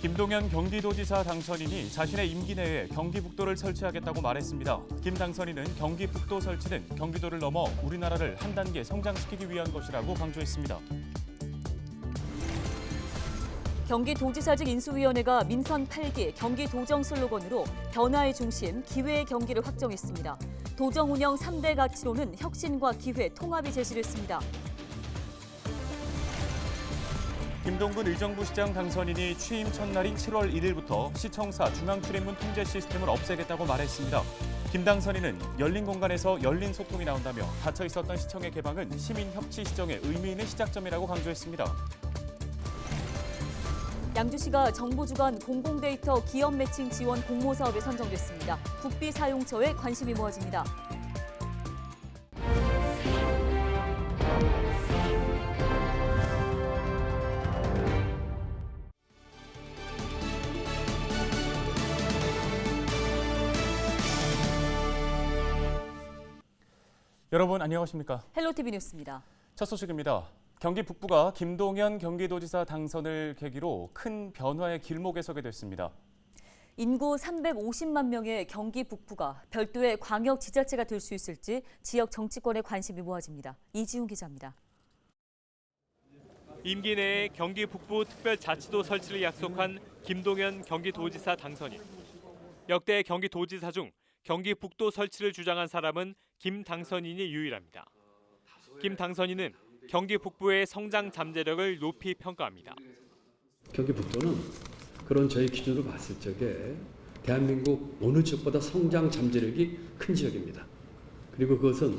김동연 경기도지사 당선인이 자신의 임기 내에 경기북도를 설치하겠다고 말했습니다. 김 당선인은 경기북도 설치는 경기도를 넘어 우리나라를 한 단계 성장시키기 위한 것이라고 강조했습니다. 경기도지사직 인수위원회가 민선 8기 경기도정 슬로건으로 변화의 중심, 기회의 경기를 확정했습니다. 도정 운영 3대 가치로는 혁신과 기회, 통합이 제시됐습니다. 김동근 의정부 시장 당선인이 취임 첫날인 7월 1일부터 시청사 중앙출입문 통제 시스템을 없애겠다고 말했습니다. 김 당선인은 열린 공간에서 열린 소통이 나온다며 닫혀 있었던 시청의 개방은 시민 협치 시정의 의미 있는 시작점이라고 강조했습니다. 양주시가 정부 주관 공공데이터 기업 매칭 지원 공모 사업에 선정됐습니다. 국비 사용처에 관심이 모아집니다. 여러분 안녕하십니까? 헬로티비 뉴스입니다. 첫 소식입니다. 경기 북부가 김동연 경기도지사 당선을 계기로 큰 변화의 길목에 서게 됐습니다. 인구 350만 명의 경기 북부가 별도의 광역 지자체가 될 수 있을지 지역 정치권에 관심이 모아집니다. 이지훈 기자입니다. 임기 내에 경기 북부 특별자치도 설치를 약속한 김동연 경기도지사 당선인. 역대 경기도지사 중 경기 북도 설치를 주장한 사람은 김 당선인이 유일합니다. 김 당선인은 경기 북부의 성장 잠재력을 높이 평가합니다. 경기 북도는 그런 저희 기준으로 봤을 적에 대한민국 어느 지역보다 성장 잠재력이 큰 지역입니다. 그리고 그것은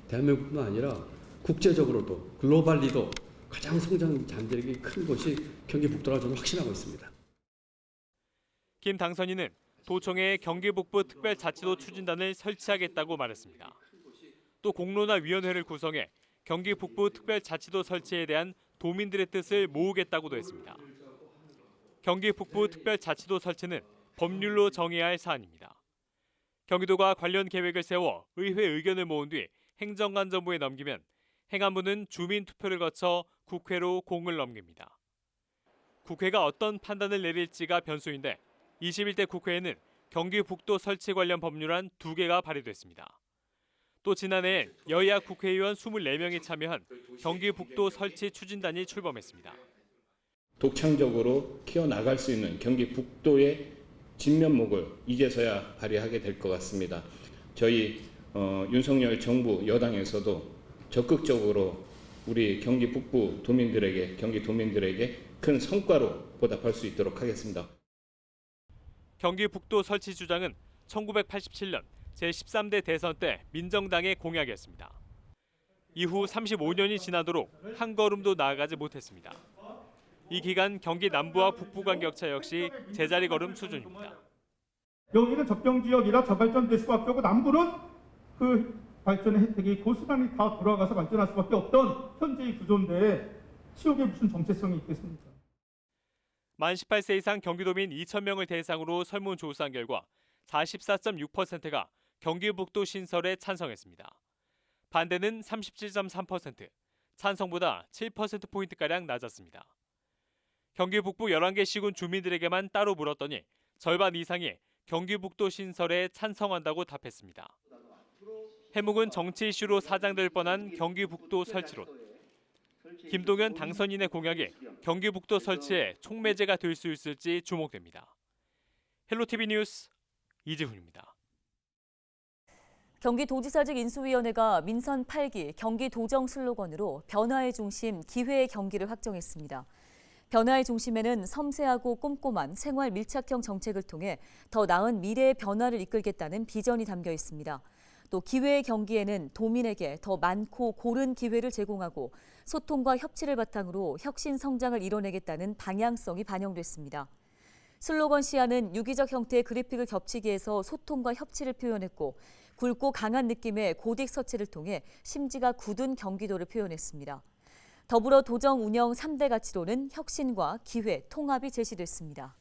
대한민국뿐만 아니라 국제적으로도 글로벌리도 가장 성장 잠재력이 큰 곳이 경기 북도라 저는 확신하고 있습니다. 김 당선인은 도청에 경기 북부 특별자치도 추진단을 설치하겠다고 말했습니다. 또 공론화 위원회를 구성해 경기 북부 특별자치도 설치에 대한 도민들의 뜻을 모으겠다고도 했습니다. 경기 북부 특별자치도 설치는 법률로 정해야 할 사안입니다. 경기도가 관련 계획을 세워 의회 의견을 모은 뒤 행정안전부에 넘기면 행안부는 주민투표를 거쳐 국회로 공을 넘깁니다. 국회가 어떤 판단을 내릴지가 변수인데 21대 국회에는 경기 북도 설치 관련 법률안 2개가 발의됐습니다. 또 지난해 여야 국회의원 24명이 참여한 경기 북도 설치 추진단이 출범했습니다. 독창적으로 키워나갈 수 있는 경기 북도의 진면목을 이제서야 발휘하게 될 것 같습니다. 저희 윤석열 정부 여당에서도 적극적으로 우리 경기 북부 도민들에게, 경기 도민들에게 큰 성과로 보답할 수 있도록 하겠습니다. 경기 북도 설치 주장은 1987년 제13대 대선 때 민정당의 공약이었습니다. 이후 35년이 지나도록 한 걸음도 나아가지 못했습니다. 이 기간 경기 남부와 북부 간 격차 역시 제자리 걸음 수준입니다. 여기는 접경지역이라 저발전될 수밖에 없고 남부는 그 발전의 혜택이 고스란히 다 돌아가서 발전할 수밖에 없던 현재의 구조인데 지역에 무슨 정체성이 있겠습니까? 만 18세 이상 경기도민 2,000명을 대상으로 설문조사한 결과 44.6%가 경기 북도 신설에 찬성했습니다. 반대는 37.3%, 찬성보다 7%포인트가량 낮았습니다. 경기 북부 11개 시군 주민들에게만 따로 물었더니 절반 이상이 경기 북도 신설에 찬성한다고 답했습니다. 해묵은 정치 이슈로 사장될 뻔한 경기 북도 설치론. 김동연 당선인의 공약이 경기 북도 설치에 촉매제가 될 수 있을지 주목됩니다. 헬로티비 뉴스 이지훈입니다. 경기도지사직 인수위원회가 민선 8기 경기도정 슬로건으로 변화의 중심, 기회의 경기를 확정했습니다. 변화의 중심에는 섬세하고 꼼꼼한 생활 밀착형 정책을 통해 더 나은 미래의 변화를 이끌겠다는 비전이 담겨 있습니다. 또 기회의 경기에는 도민에게 더 많고 고른 기회를 제공하고 소통과 협치를 바탕으로 혁신 성장을 이뤄내겠다는 방향성이 반영됐습니다. 슬로건 시야는 유기적 형태의 그래픽을 겹치기 해서 소통과 협치를 표현했고 굵고 강한 느낌의 고딕 서체를 통해 심지가 굳은 경기도를 표현했습니다. 더불어 도정 운영 3대 가치로는 혁신과 기회, 통합이 제시됐습니다.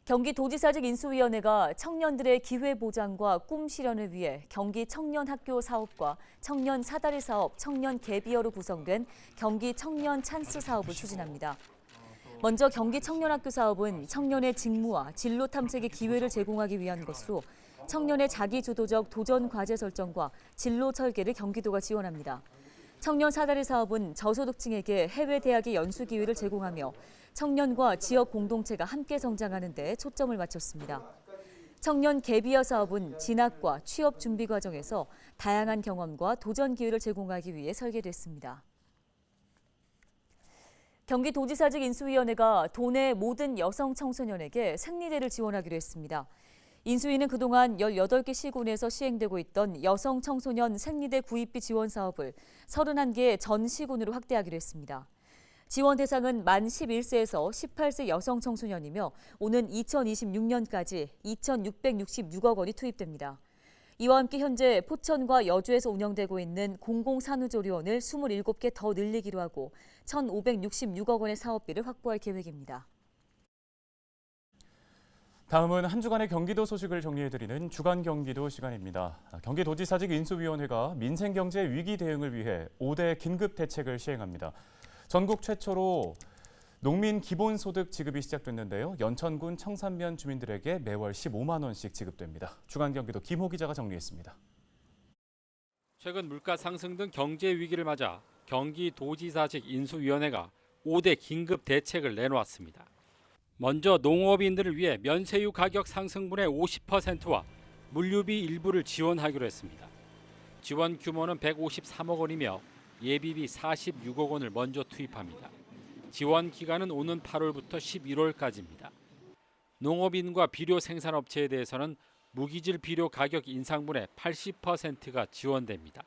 경기도지사직 인수위원회가 청년들의 기회 보장과 꿈 실현을 위해 경기 청년 학교 사업과 청년 사다리 사업, 청년 갭이어로 구성된 경기 청년 찬스 사업을 추진합니다. 먼저 경기 청년학교 사업은 청년의 직무와 진로 탐색의 기회를 제공하기 위한 것으로 청년의 자기주도적 도전 과제 설정과 진로 설계를 경기도가 지원합니다. 청년 사다리 사업은 저소득층에게 해외 대학의 연수 기회를 제공하며 청년과 지역 공동체가 함께 성장하는 데 초점을 맞췄습니다. 청년 갭이어 사업은 진학과 취업 준비 과정에서 다양한 경험과 도전 기회를 제공하기 위해 설계됐습니다. 경기도지사직 인수위원회가 도내 모든 여성 청소년에게 생리대를 지원하기로 했습니다. 인수위는 그동안 18개 시군에서 시행되고 있던 여성 청소년 생리대 구입비 지원 사업을 31개 전 시군으로 확대하기로 했습니다. 지원 대상은 만 11세에서 18세 여성 청소년이며 오는 2026년까지 2,666억 원이 투입됩니다. 이와 함께 현재 포천과 여주에서 운영되고 있는 공공산후조리원을 27개 더 늘리기로 하고 1,566억 원의 사업비를 확보할 계획입니다. 다음은 한 주간의 경기도 소식을 정리해드리는 주간 경기도 시간입니다. 경기도지사직 인수위원회가 민생경제 위기 대응을 위해 5대 긴급 대책을 시행합니다. 전국 최초로 농민 기본소득 지급이 시작됐는데요. 연천군 청산면 주민들에게 매월 15만 원씩 지급됩니다. 주간 경기도 김호 기자가 정리했습니다. 최근 물가 상승 등 경제 위기를 맞아 경기도지사직 인수위원회가 5대 긴급 대책을 내놓았습니다. 먼저 농업인들을 위해 면세유 가격 상승분의 50%와 물류비 일부를 지원하기로 했습니다. 지원 규모는 153억 원이며 예비비 46억 원을 먼저 투입합니다. 지원 기간은 오는 8월부터 11월까지입니다. 농업인과 비료 생산업체에 대해서는 무기질 비료 가격 인상분의 80%가 지원됩니다.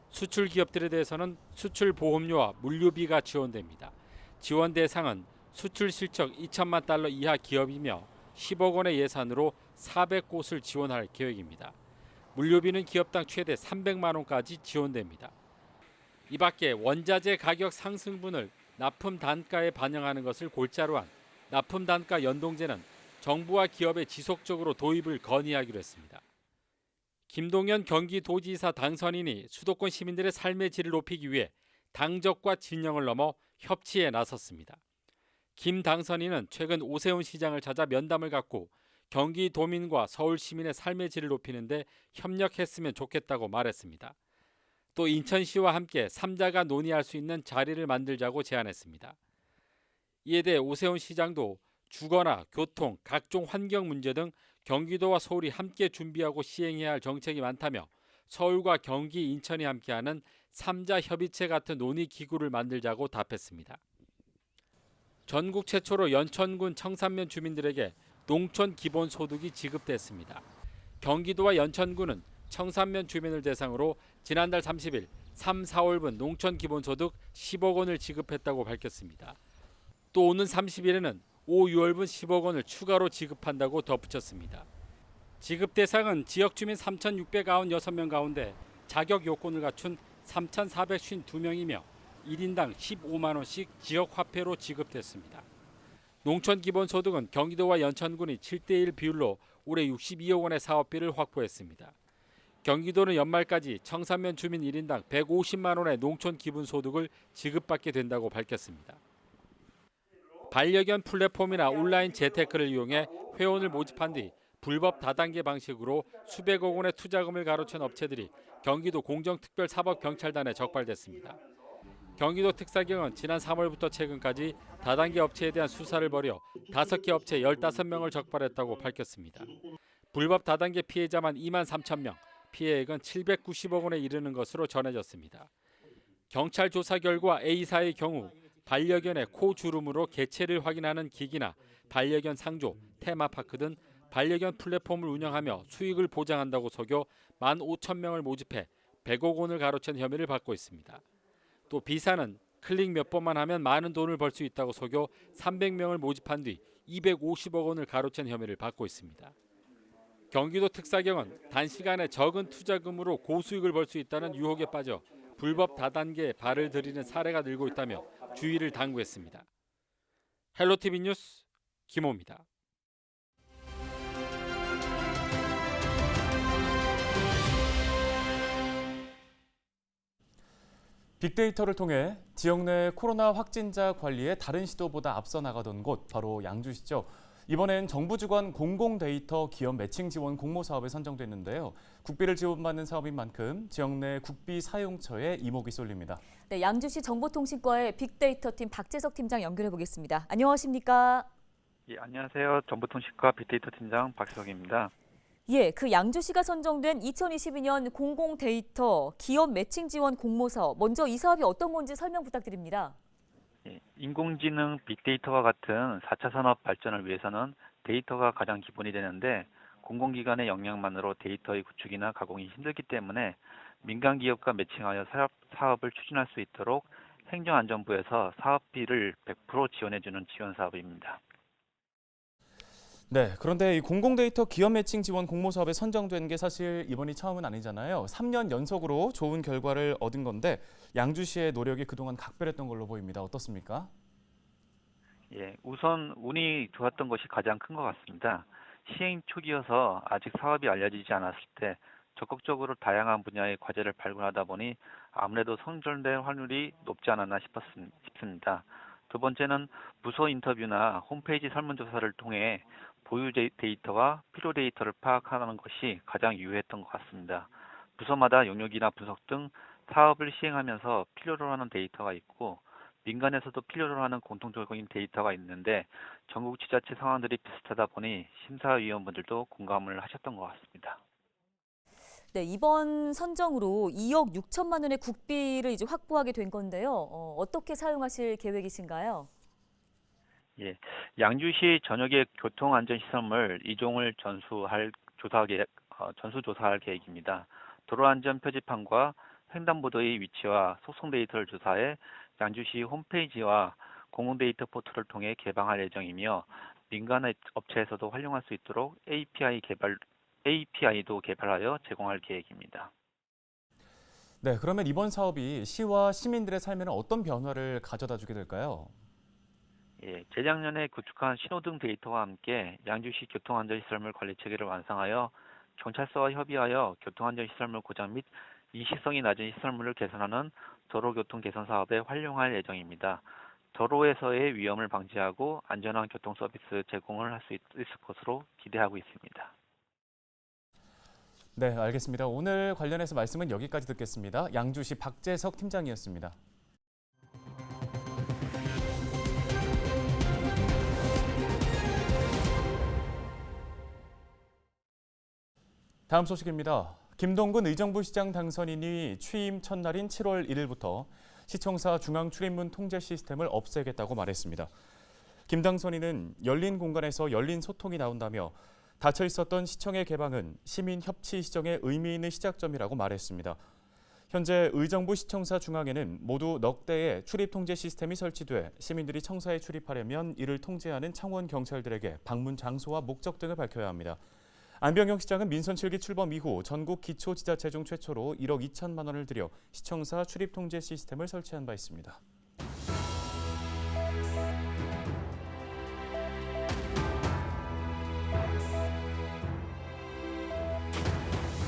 수출 기업들에 대해서는 수출 보험료와 물류비가 지원됩니다. 지원 대상은 수출 실적 2천만 달러 이하 기업이며 10억 원의 예산으로 400곳을 지원할 계획입니다. 물류비는 기업당 최대 300만 원까지 지원됩니다. 이 밖에 원자재 가격 상승분을 납품 단가에 반영하는 것을 골자로 한 납품 단가 연동제는 정부와 기업에 지속적으로 도입을 건의하기로 했습니다. 김동연 경기도지사 당선인이 수도권 시민들의 삶의 질을 높이기 위해 당적과 진영을 넘어 협치에 나섰습니다. 김 당선인은 최근 오세훈 시장을 찾아 면담을 갖고 경기도민과 서울 시민의 삶의 질을 높이는 데 협력했으면 좋겠다고 말했습니다. 또 인천시와 함께 3자가 논의할 수 있는 자리를 만들자고 제안했습니다. 이에 대해 오세훈 시장도 주거나 교통, 각종 환경 문제 등 경기도와 서울이 함께 준비하고 시행해야 할 정책이 많다며 서울과 경기, 인천이 함께하는 3자 협의체 같은 논의 기구를 만들자고 답했습니다. 전국 최초로 연천군 청산면 주민들에게 농촌 기본소득이 지급됐습니다. 경기도와 연천군은 청산면 주민을 대상으로 지난달 30일 3, 4월분 농촌 기본소득 10억 원을 지급했다고 밝혔습니다. 또 오는 30일에는 5, 6월분 10억 원을 추가로 지급한다고 덧붙였습니다. 지급 대상은 지역 주민 3,696명 가운데 자격 요건을 갖춘 3,452명이며 1인당 15만 원씩 지역 화폐로 지급됐습니다. 농촌 기본소득은 경기도와 연천군이 7대1 비율로 올해 62억 원의 사업비를 확보했습니다. 경기도는 연말까지 청산면 주민 1인당 150만 원의 농촌 기본소득을 지급받게 된다고 밝혔습니다. 반려견 플랫폼이나 온라인 재테크를 이용해 회원을 모집한 뒤 불법 다단계 방식으로 수백억 원의 투자금을 가로챈 업체들이 경기도 공정특별사법경찰단에 적발됐습니다. 경기도 특사경은 지난 3월부터 최근까지 다단계 업체에 대한 수사를 벌여 5개 업체 15명을 적발했다고 밝혔습니다. 불법 다단계 피해자만 2만 3천 명, 피해액은 790억 원에 이르는 것으로 전해졌습니다. 경찰 조사 결과 A사의 경우 반려견의 코 주름으로 개체를 확인하는 기기나 반려견 상조, 테마파크 등 반려견 플랫폼을 운영하며 수익을 보장한다고 속여 15,000명을 모집해 100억 원을 가로챈 혐의를 받고 있습니다. 또 B사는 클릭 몇 번만 하면 많은 돈을 벌 수 있다고 속여 300명을 모집한 뒤 250억 원을 가로챈 혐의를 받고 있습니다. 경기도 특사경은 단시간에 적은 투자금으로 고수익을 벌 수 있다는 유혹에 빠져 불법 다단계에 발을 들이는 사례가 늘고 있다며 주의를 당부했습니다. 헬로티비 뉴스 김호입니다. 빅데이터를 통해 지역 내 코로나 확진자 관리에 다른 시도보다 앞서 나가던 곳 바로 양주시죠. 이번엔 정부 주관 공공데이터 기업 매칭 지원 공모 사업에 선정됐는데요. 국비를 지원받는 사업인 만큼 지역 내 국비 사용처에 이목이 쏠립니다. 네, 양주시 정보통신과의 빅데이터 팀 박재석 팀장 연결해 보겠습니다. 안녕하십니까? 예, 안녕하세요. 정보통신과 빅데이터 팀장 박석입니다. 예, 그 양주시가 선정된 2022년 공공데이터 기업 매칭 지원 공모 사업. 먼저 이 사업이 어떤 건지 설명 부탁드립니다. 예, 인공지능 빅데이터와 같은 4차 산업 발전을 위해서는 데이터가 가장 기본이 되는데 공공기관의 역량만으로 데이터의 구축이나 가공이 힘들기 때문에 민간 기업과 매칭하여 사업을 추진할 수 있도록 행정안전부에서 사업비를 100% 지원해주는 지원 사업입니다. 네, 그런데 이 공공데이터 기업 매칭 지원 공모 사업에 선정된 게 사실 이번이 처음은 아니잖아요. 3년 연속으로 좋은 결과를 얻은 건데 양주시의 노력이 그동안 각별했던 걸로 보입니다. 어떻습니까? 예, 우선 운이 좋았던 것이 가장 큰 것 같습니다. 시행 초기여서 아직 사업이 알려지지 않았을 때 적극적으로 다양한 분야의 과제를 발굴하다 보니 아무래도 선정될 확률이 높지 않았나 싶습니다. 두 번째는 부서 인터뷰나 홈페이지 설문조사를 통해 보유 데이터와 필요 데이터를 파악하는 것이 가장 유효했던 것 같습니다. 부서마다 영역이나 분석 등 사업을 시행하면서 필요로 하는 데이터가 있고 민간에서도 필요로 하는 공통적인 데이터가 있는데 전국 지자체 상황들이 비슷하다 보니 심사위원분들도 공감을 하셨던 것 같습니다. 네, 이번 선정으로 2억 6천만 원의 국비를 이제 확보하게 된 건데요. 어떻게 사용하실 계획이신가요? 예, 양주시 전역의 교통안전시설물 2종을 전수조사할 계획입니다. 도로안전 표지판과 횡단보도의 위치와 속성 데이터를 조사해 양주시 홈페이지와 공공데이터 포털을 통해 개방할 예정이며 민간 업체에서도 활용할 수 있도록 API도 개발하여 제공할 계획입니다. 네, 그러면 이번 사업이 시와 시민들의 삶에는 어떤 변화를 가져다 주게 될까요? 예, 재작년에 구축한 신호등 데이터와 함께 양주시 교통안전시설물 관리 체계를 완성하여 경찰서와 협의하여 교통안전시설물 고장 및 인식성이 낮은 시설물을 개선하는 도로교통 개선 사업에 활용할 예정입니다. 도로에서의 위험을 방지하고 안전한 교통 서비스 제공을 할 수 있을 것으로 기대하고 있습니다. 네, 알겠습니다. 오늘 관련해서 말씀은 여기까지 듣겠습니다. 양주시 박재석 팀장이었습니다. 다음 소식입니다. 김동근 의정부시장 당선인이 취임 첫날인 7월 1일부터 시청사 중앙 출입문 통제 시스템을 없애겠다고 말했습니다. 김 당선인은 열린 공간에서 열린 소통이 나온다며 닫혀 있었던 시청의 개방은 시민 협치 시정의 의미 있는 시작점이라고 말했습니다. 현재 의정부 시청사 중앙에는 모두 넉 대의 출입 통제 시스템이 설치돼 시민들이 청사에 출입하려면 이를 통제하는 창원 경찰들에게 방문 장소와 목적 등을 밝혀야 합니다. 안병영 시장은 민선 7기 출범 이후 전국 기초지자체 중 최초로 1억 2천만 원을 들여 시청사 출입 통제 시스템을 설치한 바 있습니다.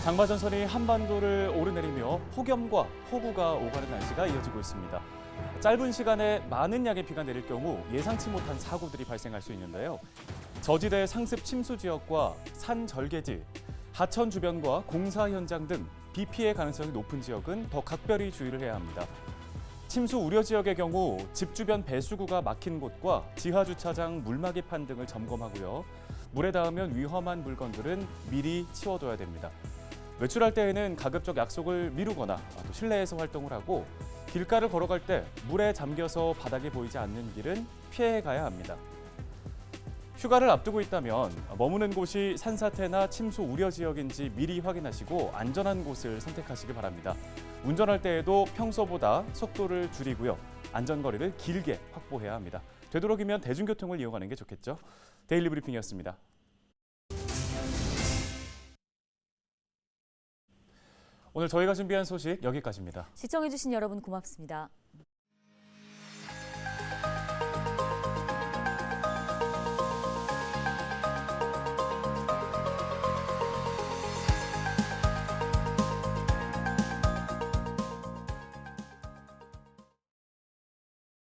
장마전선이 한반도를 오르내리며 폭염과 폭우가 오가는 날씨가 이어지고 있습니다. 짧은 시간에 많은 양의 비가 내릴 경우 예상치 못한 사고들이 발생할 수 있는데요. 저지대 상습 침수 지역과 산 절개지, 하천 주변과 공사 현장 등 비 피해 가능성이 높은 지역은 더 각별히 주의를 해야 합니다. 침수 우려 지역의 경우 집 주변 배수구가 막힌 곳과 지하 주차장 물막이판 등을 점검하고요. 물에 닿으면 위험한 물건들은 미리 치워둬야 됩니다. 외출할 때에는 가급적 약속을 미루거나 또 실내에서 활동을 하고 길가를 걸어갈 때 물에 잠겨서 바닥이 보이지 않는 길은 피해 가야 합니다. 휴가를 앞두고 있다면 머무는 곳이 산사태나 침수 우려 지역인지 미리 확인하시고 안전한 곳을 선택하시기 바랍니다. 운전할 때에도 평소보다 속도를 줄이고요. 안전거리를 길게 확보해야 합니다. 되도록이면 대중교통을 이용하는 게 좋겠죠. 데일리 브리핑이었습니다. 오늘 저희가 준비한 소식 여기까지입니다. 시청해주신 여러분 고맙습니다.